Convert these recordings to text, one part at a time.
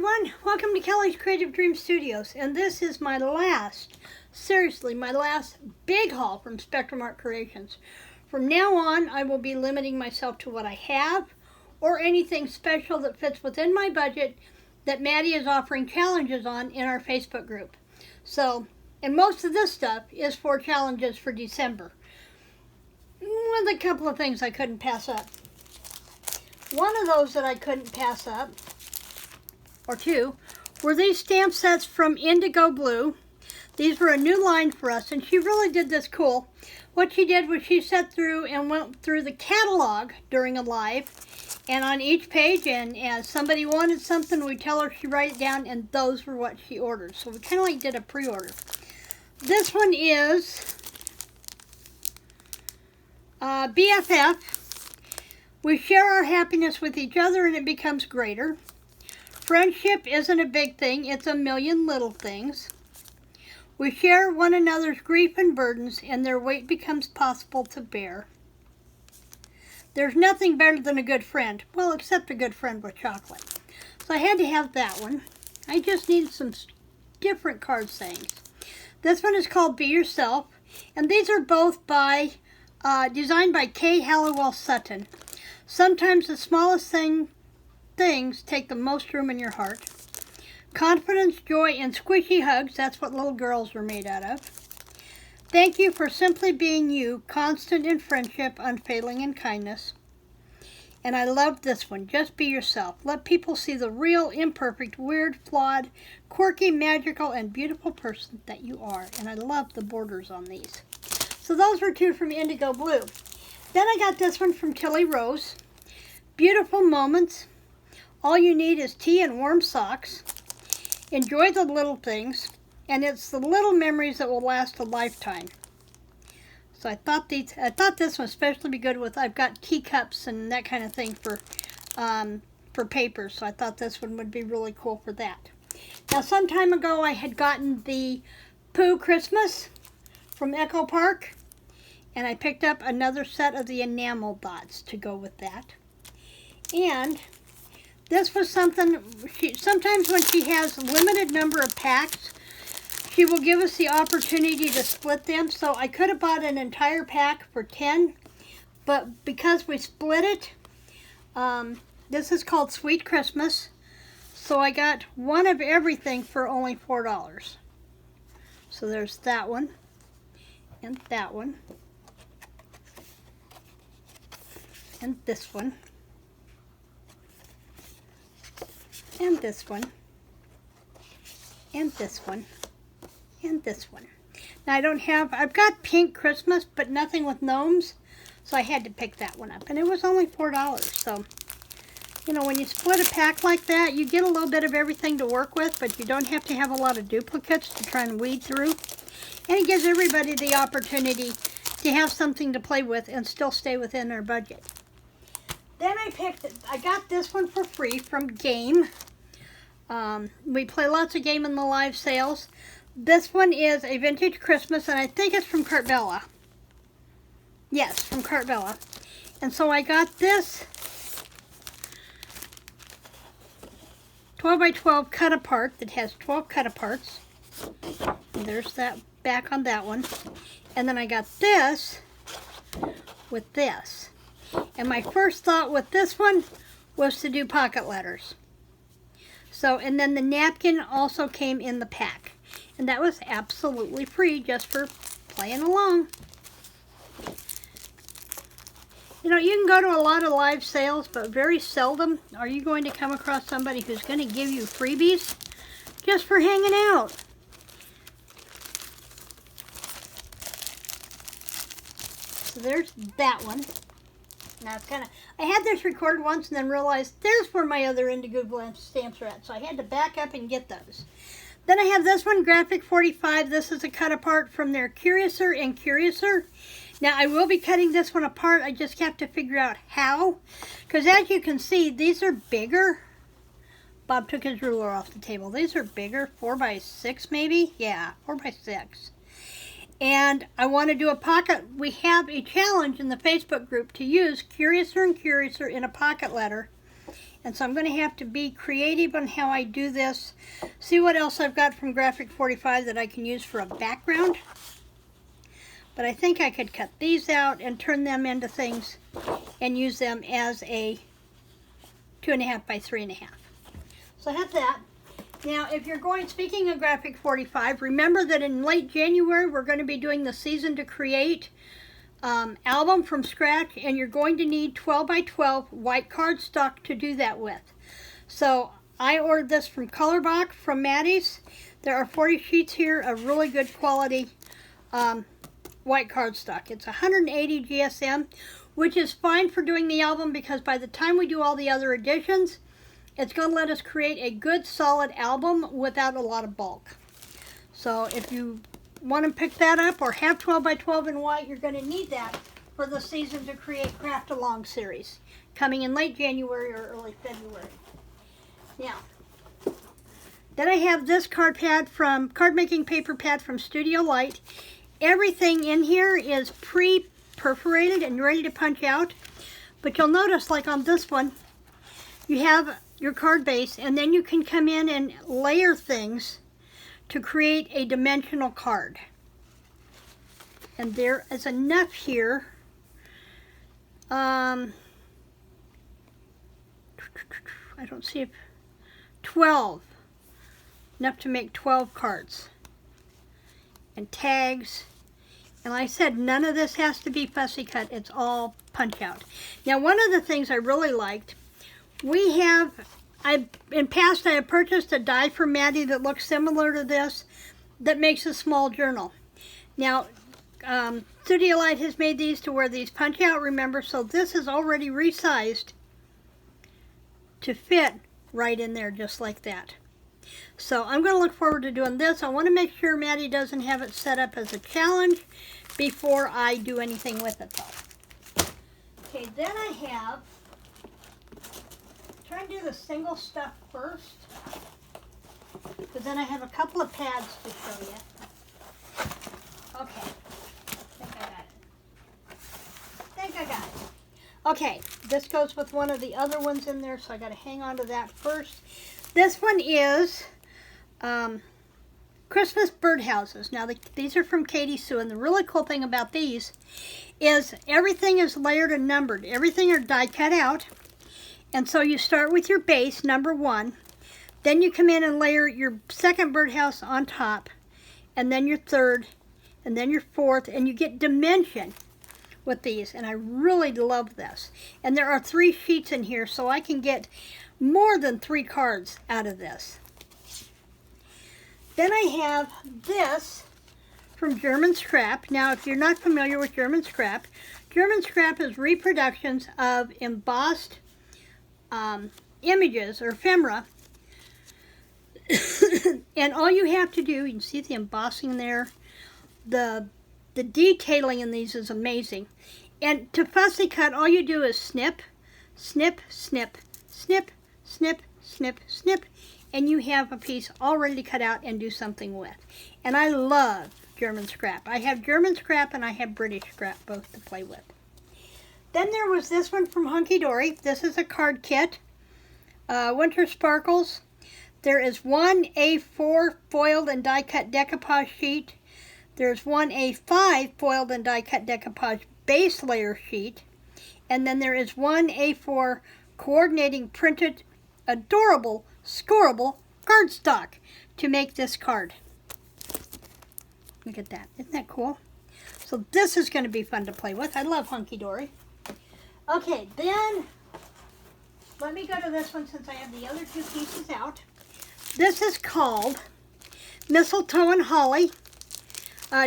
everyone, welcome to Kelly's Creative Dream Studios, and this is my last, seriously, my last big haul from Spectrum Art Creations. From now on, I will be limiting myself to what I have, or anything special that fits within my budget that Maddie is offering challenges on in our Facebook group. So, and most of this stuff is for challenges for December, with a couple of things I couldn't pass up. One of those that I couldn't pass up, or two, were these stamp sets from Indigo Blue. These were a new line for us, and she really did this cool. What she did was she sat through and went through the catalog during a live, and on each page, and as somebody wanted something, we'd tell her she'd write it down, and those were what she ordered. So we kind of like did a pre-order. This one is BFF. We share our happiness with each other, and it becomes greater. Friendship isn't a big thing, it's a million little things. We share one another's grief and burdens, and their weight becomes possible to bear. There's nothing better than a good friend. Well, except a good friend with chocolate. So I had to have that one. I just needed some different card sayings. This one is called Be Yourself, and these are both by designed by Kay Halliwell Sutton. Sometimes the smallest things take the most room in your heart. Confidence, joy, and squishy hugs, that's what little girls were made out of. Thank you for simply being you, constant in friendship, unfailing in kindness. And I love this one, just be yourself. Let people see the real, imperfect, weird, flawed, quirky, magical, and beautiful person that you are. And I love the borders on these. So those were two from Indigo Blue. Then I got this one from Tilly Rose. Beautiful moments. All you need is tea and warm socks. Enjoy the little things, and it's the little memories that will last a lifetime. So I thought this one especially be good with, I've got teacups and that kind of thing for paper, so I thought this one would be really cool for that. Now, some time ago I had gotten the Pooh Christmas from Echo Park, and I picked up another set of the enamel dots to go with that. And this was something, sometimes when she has a limited number of packs, she will give us the opportunity to split them. So I could have bought an entire pack for 10, but because we split it, this is called Sweet Christmas. So I got one of everything for only $4. So there's that one, and that one, and this one. And this one, and this one, and this one. Now I've got Pink Christmas, but nothing with gnomes, so I had to pick that one up. And it was only $4, so, you know, when you split a pack like that, you get a little bit of everything to work with, but you don't have to have a lot of duplicates to try and weed through. And it gives everybody the opportunity to have something to play with and still stay within their budget. Then I got this one for free from Game. We play lots of Game in the live sales. This one is a vintage Christmas, and I think it's from Cartbella. Yes, from Cartbella. And so I got this 12 by 12 cut apart that has 12 cut aparts. And there's that back on that one. And then I got this with this. And my first thought with this one was to do pocket letters. So, and then the napkin also came in the pack. And that was absolutely free just for playing along. You know, you can go to a lot of live sales, but very seldom are you going to come across somebody who's going to give you freebies just for hanging out. So there's that one. Now it's I had this recorded once and then realized there's where my other Indigo Blue stamps are at, so I had to back up and get those. Then I have this one, Graphic 45. This is a cut apart from their Curiouser and Curiouser. Now I will be cutting this one apart. I just have to figure out how, because as you can see, these are bigger. Bob took his ruler off the table. These are bigger, 4 by 6 maybe? Yeah, 4 by 6. And I want to do a pocket. We have a challenge in the Facebook group to use Curiouser and Curiouser in a pocket letter. And so I'm going to have to be creative on how I do this. See what else I've got from Graphic 45 that I can use for a background. But I think I could cut these out and turn them into things and use them as a 2.5 by 3.5. So I have that. Now, if you're going, speaking of Graphic 45, remember that in late January, we're going to be doing the Season to Create album from scratch, and you're going to need 12 by 12 white cardstock to do that with. So I ordered this from Colorbox from Madi's. There are 40 sheets here of really good quality white cardstock. It's 180 GSM, which is fine for doing the album because by the time we do all the other additions, it's going to let us create a good solid album without a lot of bulk. So if you want to pick that up or have 12 by 12 in white, you're going to need that for the Season to Create Craft Along series coming in late January or early February. Now, then I have this card making paper pad from Studio Light. Everything in here is pre-perforated and ready to punch out, but you'll notice like on this one, you have your card base, and then you can come in and layer things to create a dimensional card. And there is enough here. I don't see if 12. Enough to make 12 cards. And tags. And like I said, none of this has to be fussy cut. It's all punch out. Now, one of the things I really liked, in past I have purchased a die from Madi that looks similar to this that makes a small journal. Now, Studio Light has made these to where these punch out, remember, so this is already resized to fit right in there just like that. So I'm going to look forward to doing this. I want to make sure Madi doesn't have it set up as a challenge before I do anything with it though. Okay, then I have, try and do the single stuff first, but then I have a couple of pads to show you. Okay, I think I got it. Okay, this goes with one of the other ones in there, so I got to hang on to that first. This one is Christmas birdhouses. Now, these are from Katie Sue, and the really cool thing about these is everything is layered and numbered. Everything are die cut out. And so you start with your base, number 1. Then you come in and layer your second birdhouse on top, and then your third, and then your fourth, and you get dimension with these. And I really love this. And there are 3 sheets in here, so I can get more than 3 cards out of this. Then I have this from German Scrap. Now, if you're not familiar with German Scrap is reproductions of embossed images or ephemera. And all you have to do, you can see the embossing there, the detailing in these is amazing. And to fussy cut, all you do is snip, snip, snip, snip, snip, snip, snip, and you have a piece all ready to cut out and do something with. And I love German Scrap. I have German Scrap and I have British Scrap both to play with. Then there was this one from Hunky Dory. This is a card kit. Winter Sparkles. There is one A4 foiled and die cut decoupage sheet. There's one A5 foiled and die cut decoupage base layer sheet. And then there is one A4 coordinating printed adorable scoreable cardstock to make this card. Look at that. Isn't that cool? So this is going to be fun to play with. I love Hunky Dory. Okay, then let me go to this one since I have the other 2 pieces out. This is called Mistletoe and Holly,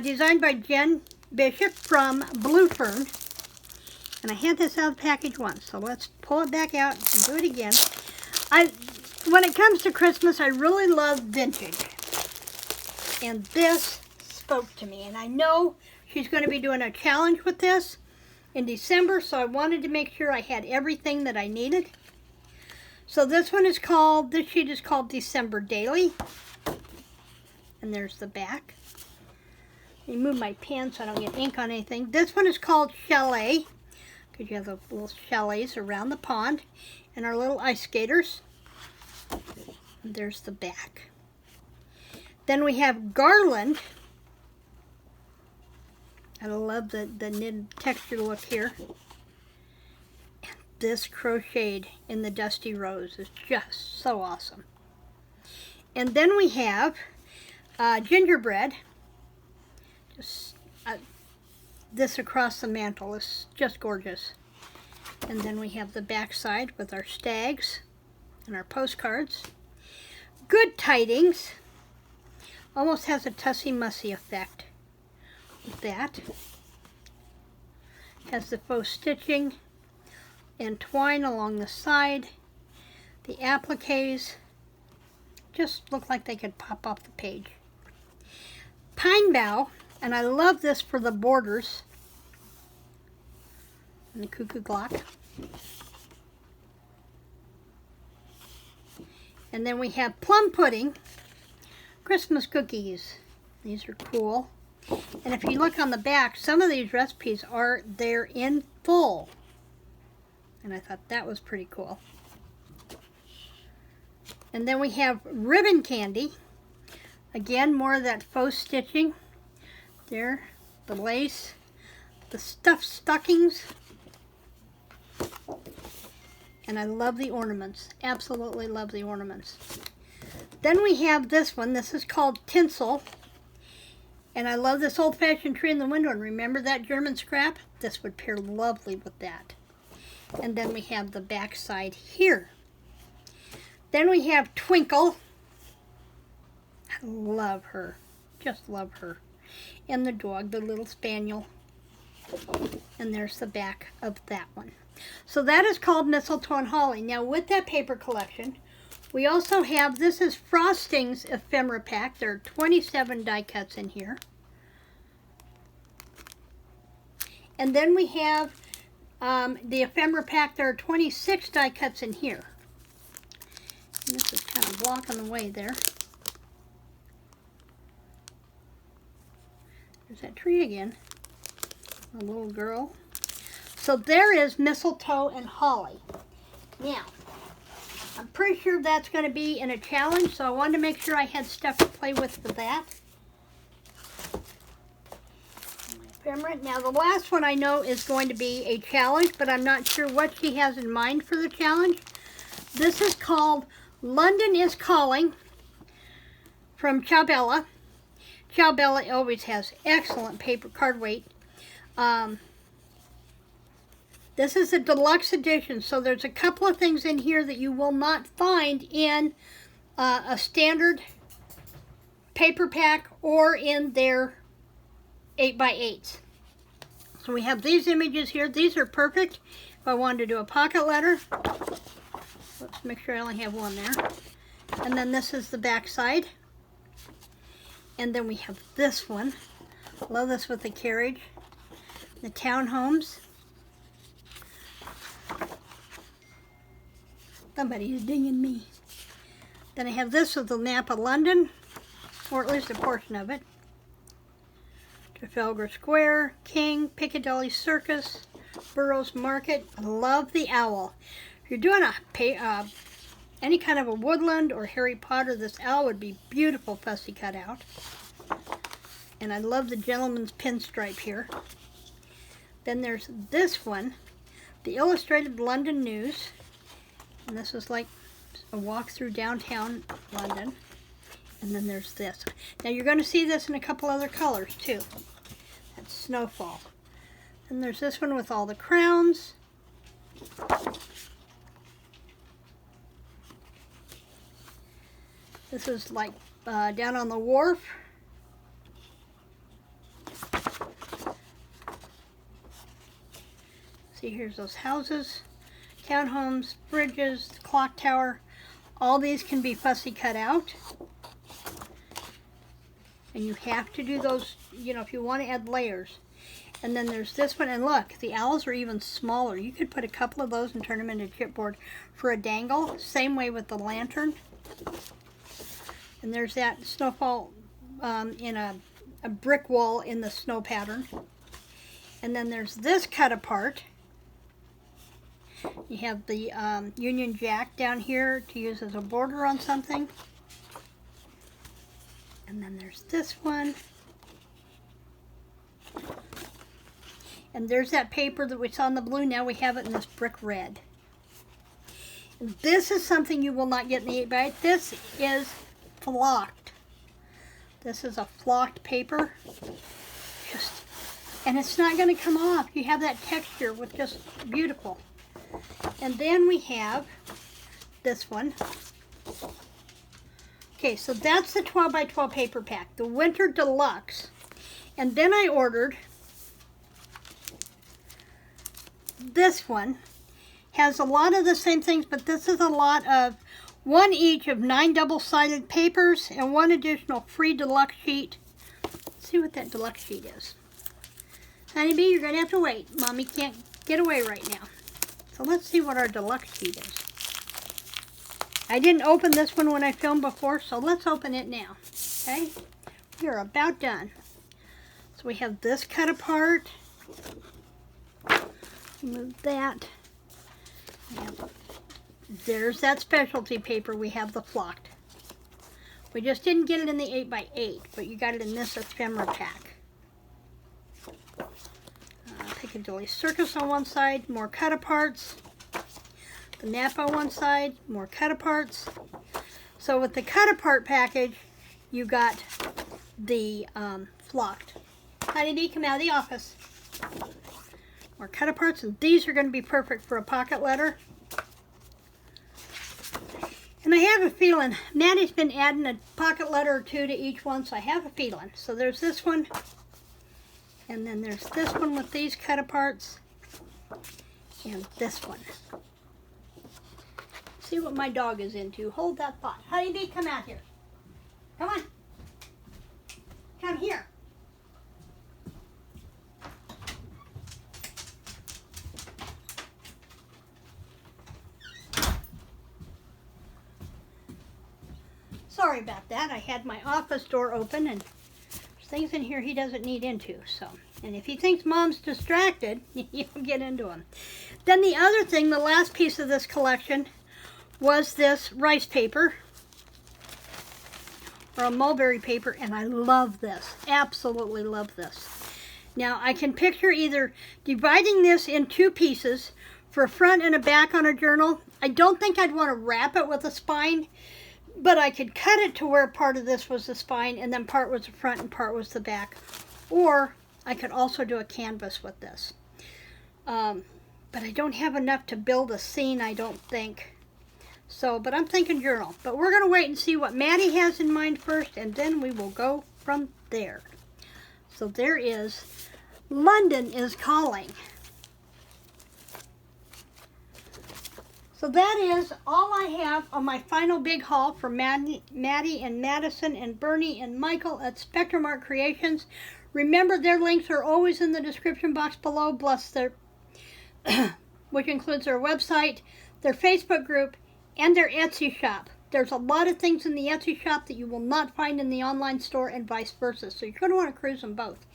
designed by Jen Bishop from Blue Fern. And I had this out of the package once, so let's pull it back out and do it again. When it comes to Christmas, I really love vintage. And this spoke to me. And I know she's going to be doing a challenge with this in December, so I wanted to make sure I had everything that I needed. So this sheet is called December Daily. And there's the back. Let me move my pen so I don't get ink on anything. This one is called Chalet, because you have the little chalets around the pond. and our little ice skaters. And there's the back. Then we have garland. I love the knit texture look here. And this crocheted in the dusty rose is just so awesome. And then we have gingerbread. Just this across the mantle is just gorgeous. And then we have the back side with our stags and our postcards. Good Tidings. Almost has a tussy-mussy effect with that. Has the faux stitching and twine along the side. The appliques just look like they could pop off the page. Pine bough, and I love this for the borders. And the cuckoo clock. And then we have plum pudding, Christmas cookies. These are cool. And if you look on the back, some of these recipes are there in full. And I thought that was pretty cool. And then we have ribbon candy. Again, more of that faux stitching. There, the lace, the stuffed stockings. And I love the ornaments. Absolutely love the ornaments. Then we have this one. This is called tinsel. And I love this old-fashioned tree in the window. And remember that German scrap? This would pair lovely with that. And then we have the back side here. Then we have Twinkle. I love her. Just love her. And the dog, the little spaniel. And there's the back of that one. So that is called Mistletoe and Holly. Now with that paper collection, we also have, this is Frosting's ephemera pack. There are 27 die cuts in here. And then we have the ephemera pack. There are 26 die cuts in here. And this is kind of blocking the way there. There's that tree again. A little girl. So there is Mistletoe and Holly. Now, I'm pretty sure that's going to be in a challenge, so I wanted to make sure I had stuff to play with for that. Now, the last one I know is going to be a challenge, but I'm not sure what she has in mind for the challenge. This is called London is Calling from Ciao Bella. Ciao Bella always has excellent paper card weight. This is a deluxe edition, so there's a couple of things in here that you will not find in a standard paper pack or in their 8x8s. So we have these images here. These are perfect if I wanted to do a pocket letter. Let's make sure I only have one there. And then this is the back side. And then we have this one. Love this with the carriage. The townhomes. Somebody is dinging me. Then I have this with the map of London, or at least a portion of it. Trafalgar Square, King, Piccadilly Circus, Burroughs Market. I love the owl. If you're doing any kind of a woodland or Harry Potter, this owl would be beautiful fussy cut out. And I love the gentleman's pinstripe here. Then there's this one, the Illustrated London News. And this is like a walk through downtown London. And then there's this. Now you're going to see this in a couple other colors too. That's Snowfall. And there's this one with all the crowns. This is like down on the wharf. See, here's those houses, townhomes, bridges, the clock tower. All these can be fussy cut out. And you have to do those, you know, if you want to add layers. And then there's this one, and look, the owls are even smaller. You could put a couple of those and turn them into chipboard for a dangle. Same way with the lantern. And there's that snowfall in a brick wall in the snow pattern. And then there's this cut apart. You have the Union Jack down here to use as a border on something. And then there's this one. And there's that paper that we saw in the blue. Now we have it in this brick red. And this is something you will not get in the 8x8. This is flocked. This is a flocked paper. And it's not going to come off. You have that texture with just beautiful. And then we have this one. Okay, so that's the 12x12 paper pack, the Winter Deluxe. And then I ordered this one. Has a lot of the same things, but this is a lot of one each of 9 double-sided papers and 1 additional free deluxe sheet. Let's see what that deluxe sheet is. Honeybee, you're going to have to wait. Mommy can't get away right now. So let's see what our deluxe sheet is. I didn't open this one when I filmed before, so let's open it now. Okay? We are about done. So we have this cut apart. Move that. There's that specialty paper. We have the flocked. We just didn't get it in the 8x8, but you got it in this ephemera pack. Piccadilly Circus on one side, more cut-aparts. The Napa on one side, more cut-aparts. So with the cut-apart package, you got the flocked. Honeybee, come out of the office. More cut-aparts, and these are going to be perfect for a pocket letter. And I have a feeling, Maddie's been adding a pocket letter or two to each one, so I have a feeling. So there's this one, and then there's this one with these cut-aparts, and this one. See what my dog is into. Hold that thought. Honeybee, come out here. Come on. Come here. Sorry about that. I had my office door open and there's things in here he doesn't need into. So, and if he thinks Mom's distracted, he'll get into them. Then the other thing, the last piece of this collection, was this rice paper, or a mulberry paper, and I love this. Absolutely love this. Now, I can picture either dividing this in 2 pieces for a front and a back on a journal. I don't think I'd want to wrap it with a spine, but I could cut it to where part of this was the spine and then part was the front and part was the back. Or I could also do a canvas with this. But I don't have enough to build a scene, I don't think. So, but I'm thinking journal. But we're going to wait and see what Maddie has in mind first, and then we will go from there. So there is London is Calling. So that is all I have on my final big haul for Maddie and Madison and Bernie and Michael at Spectrum Art Creations. Remember, their links are always in the description box below, plus their, which includes their website, their Facebook group, and their Etsy shop. There's a lot of things in the Etsy shop that you will not find in the online store and vice versa. So you're going to want to cruise them both.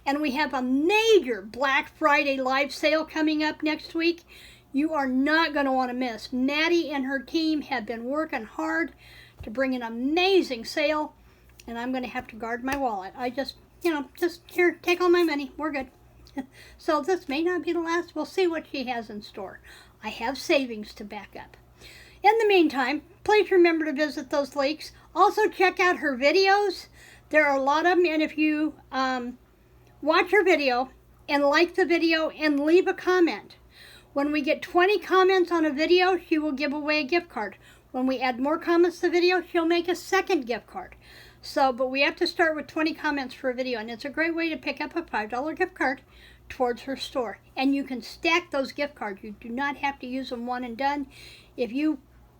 And we have a major Black Friday live sale coming up next week. You are not going to want to miss. Maddie and her team have been working hard to bring an amazing sale, and I'm going to have to guard my wallet. I just here, take all my money. We're good. So this may not be the last. We'll see what she has in store. I have savings to back up. In the meantime, please remember to visit those links. Also, check out her videos. There are a lot of them, and if you watch her video and like the video and leave a comment, when we get 20 comments on a video, she will give away a gift card. When we add more comments to the video, she'll make a second gift card. So, but we have to start with 20 comments for a video, and it's a great way to pick up a $5 gift card towards her store. And you can stack those gift cards. You do not have to use them one and done. If you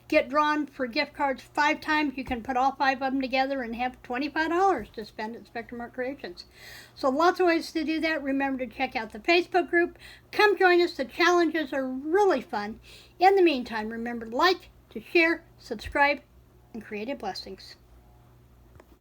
get drawn for gift cards 5 times, you can put all 5 of them together and have $25 to spend at Spectrum Art Creations. So lots of ways to do that. Remember to check out the Facebook group. Come join us. The challenges are really fun. In the meantime, remember to like, to share, subscribe, and creative blessings.